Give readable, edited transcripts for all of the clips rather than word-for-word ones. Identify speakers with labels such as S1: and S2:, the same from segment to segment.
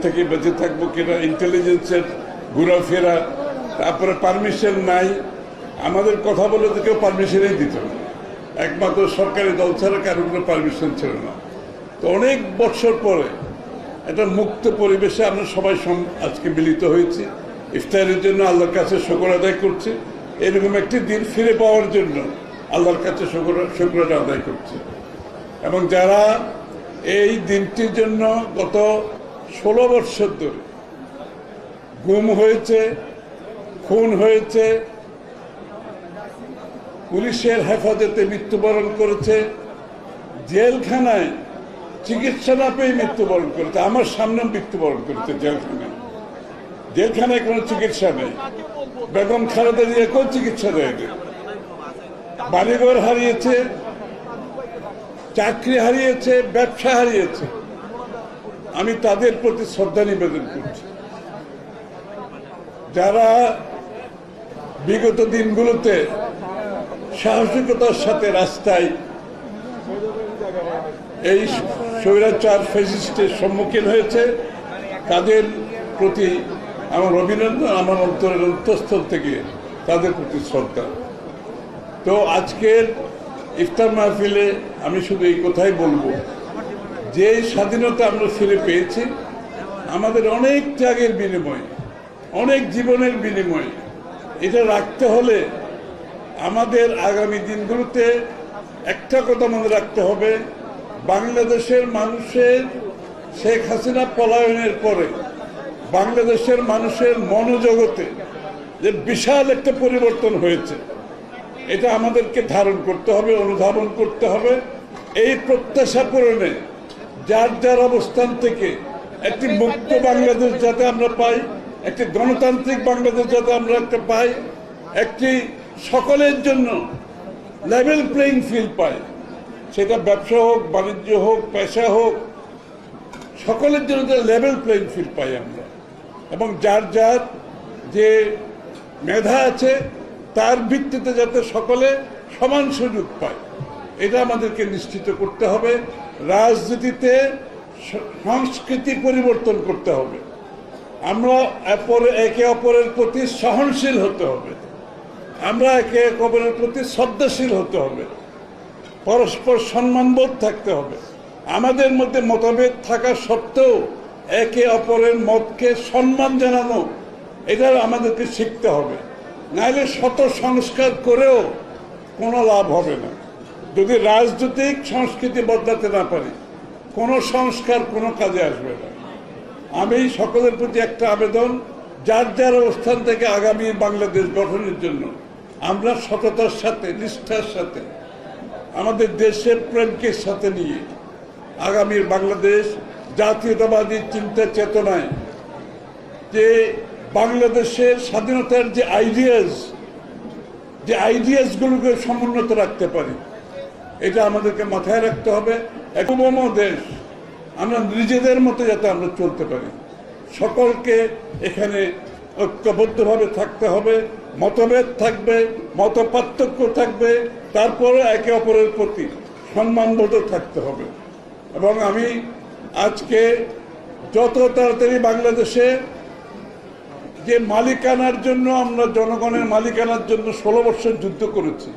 S1: থেকে বেঁচে থাকবো কিনা, ইন্টেলিজেন্সের ঘোরাফেরা, তারপরে পারমিশন নাই। আমাদের কথা বলে তো কেউ পারমিশনই দিত না, একমাত্র সরকারি দল ছাড়া কারো কোনো পারমিশন ছিল না। তো অনেক বছর পরে একটা মুক্ত পরিবেশে আমরা সবাই আজকে মিলিত হয়েছি ইফতারের জন্য। আল্লাহর কাছে শুকর আদায় করছি, এরকম একটি দিন ফিরে পাওয়ার জন্য আল্লাহর কাছে শুকর আদায় করছি। এবং যারা এই দিনটির জন্য গত 16 বছর ধরে গুম হয়েছে, খুন হয়েছে, পুলিশের হেফাজতে মৃত্যুবরণ করেছে, জেলখানায় চিকিৎসা না পেয়ে মৃত্যুবরণ করেছে, আমার সামনে মৃত্যুবরণ করেছে জেলখানায়। জেলখানায় কোনো চিকিৎসা নেই, বেগম খালেদা জিয়াকেও চিকিৎসা দেয়নি। বাড়িঘর হারিয়েছে, চাকরি হারিয়েছে, ব্যবসা হারিয়েছে। আমি তাদের প্রতি শ্রদ্ধা নিবেদন করছি, যারা বিগত দিনগুলোতে সাহসিকতার সাথে রাস্তায় এই স্বৈরাচার ফ্যাসিস্টের সম্মুখীন হয়েছে, তাদের প্রতি আমার অভিনন্দন, আমার অন্তরের অন্তঃস্থল থেকে তাদের প্রতি শ্রদ্ধা। তো আজকের ইফতার মাহফিলে আমি শুধু এই কথাই বলবো, যে স্বাধীনতা আমরা ফিরে পেয়েছি আমাদের অনেক ত্যাগের বিনিময়ে, অনেক জীবনের বিনিময়ে। এটা রাখতে হলে আমাদের আগামী দিনগুলোতে একটা কথা মনে রাখতে হবে, বাংলাদেশের মানুষের শেখ হাসিনা পলায়নের পরে বাংলাদেশের মানুষের মনোজগতে যে বিশাল একটা পরিবর্তন হয়েছে, এটা আমাদেরকে ধারণ করতে হবে, অনুধাবন করতে হবে। এই প্রত্যাশা পূরণে যার যার অবস্থান থেকে একটি মুক্ত বাংলাদেশ যাতে আমরা পাই, একটি গণতান্ত্রিক বাংলাদেশ যাতে আমরা একটা পাই, একটি সকলের জন্য লেভেল প্লেইং ফিল্ড পাই, সেটা ব্যবসা হোক, বাণিজ্য হোক, পেশা হোক, সকলের জন্য যে লেভেল প্লেইং ফিল্ড পাই আমরা, এবং যার যার যে মেধা আছে তার ভিত্তিতে যাতে সকলে সমান সুযোগ পায়, এটা আমাদেরকে নিশ্চিত করতে হবে। রাজনীতিতে সংস্কৃতি পরিবর্তন করতে হবে, আমরা একে অপরের প্রতি সহনশীল হতে হবে, আমরা একে অপরের প্রতি শ্রদ্ধাশীল হতে হবে, পরস্পর সম্মানবোধ থাকতে হবে। আমাদের মধ্যে মতভেদ থাকা সত্ত্বেও একে অপরের মতকে সম্মান জানানো, এটা আমাদেরকে শিখতে হবে। নাহলে শত সংস্কার করেও কোনো লাভ হবে না। যদি রাজনৈতিক সংস্কৃতি বদলাতে না পারি, কোনো সংস্কার কোনো কাজে আসবে না। আমি সকলের প্রতি একটা আবেদন, যার যার অবস্থান থেকে আগামী বাংলাদেশ গঠনের জন্য আমরা সততার সাথে, নিষ্ঠার সাথে, আমাদের দেশের প্রেমকে সাথে নিয়ে আগামীর বাংলাদেশ জাতীয়তাবাদী চিন্তা চেতনায় যে বাংলাদেশের স্বাধীনতার যে আইডিয়াসগুলোকে সমুন্নত রাখতে পারি, এটা আমাদেরকে মাথায় রাখতে হবে। একম দেশ আমরা নিজেদের মতো যাতে আমরা চলতে পারি, সকলকে এখানে ঐক্যবদ্ধভাবে থাকতে হবে। মতভেদ থাকবে, মত পার্থক্য থাকবে, তারপরে একে অপরের প্রতি সম্মানবোধ থাকতে হবে। এবং আমি আজকে যত তাড়াতাড়ি বাংলাদেশে যে মালিকানার জন্য আমরা জনগণের মালিকানার জন্য 16 বছর যুদ্ধ করেছি,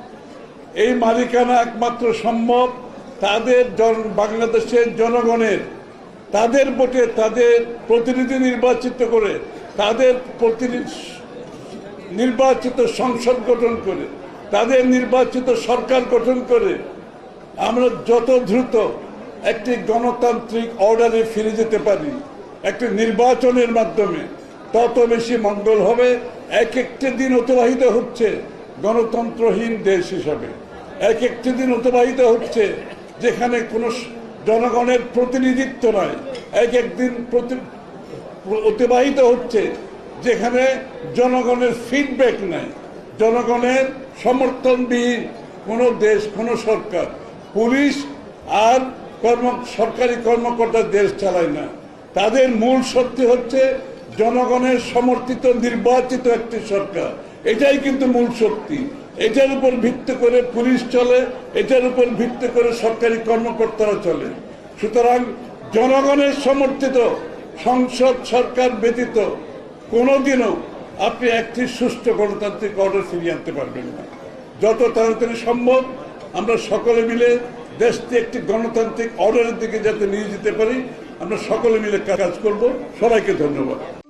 S1: এই মালিকানা একমাত্র সম্ভব তাদের বাংলাদেশের জনগণের, তাদের ভোটে তাদের প্রতিনিধি নির্বাচিত করে, তাদের নির্বাচিত সংসদ গঠন করে, তাদের নির্বাচিত সরকার গঠন করে আমরা যত দ্রুত একটি গণতান্ত্রিক অর্ডারে ফিরে যেতে পারি একটি নির্বাচনের মাধ্যমে, তত বেশি মঙ্গল হবে। এক একটি দিন অতিবাহিত হচ্ছে গণতন্ত্রহীন দেশ হিসাবে, এক একটি দিন অতিবাহিত হচ্ছে যেখানে কোনো জনগণের প্রতিনিধিত্ব নয়, এক একদিন অতিবাহিত হচ্ছে যেখানে জনগণের ফিডব্যাক নাই, জনগণের সমর্থনবিহীন কোনো দেশ, কোনো সরকার, পুলিশ আর সরকারি কর্মকর্তা দেশ চালায় না। তাদের মূল শক্তি হচ্ছে জনগণের সমর্থিত নির্বাচিত একটি সরকার, এটাই কিন্তু মূল শক্তি। এটার উপর ভিত্তি করে পুলিশ চলে, এটার উপর ভিত্তি করে সরকারি কর্মকর্তারা চলে। সুতরাং জনগণের সমর্থিত সংসদ সরকার ব্যতীত কোনোদিনও আপনি একটি সুষ্ঠু গণতান্ত্রিক অর্ডার ফিরিয়ে আনতে পারবেন না। যত তাড়াতাড়ি সম্ভব আমরা সকলে মিলে দেশকে একটি গণতান্ত্রিক অর্ডারের দিকে যাতে নিয়ে যেতে পারি, আমরা সকলে মিলে কাজ করব। সবাইকে ধন্যবাদ।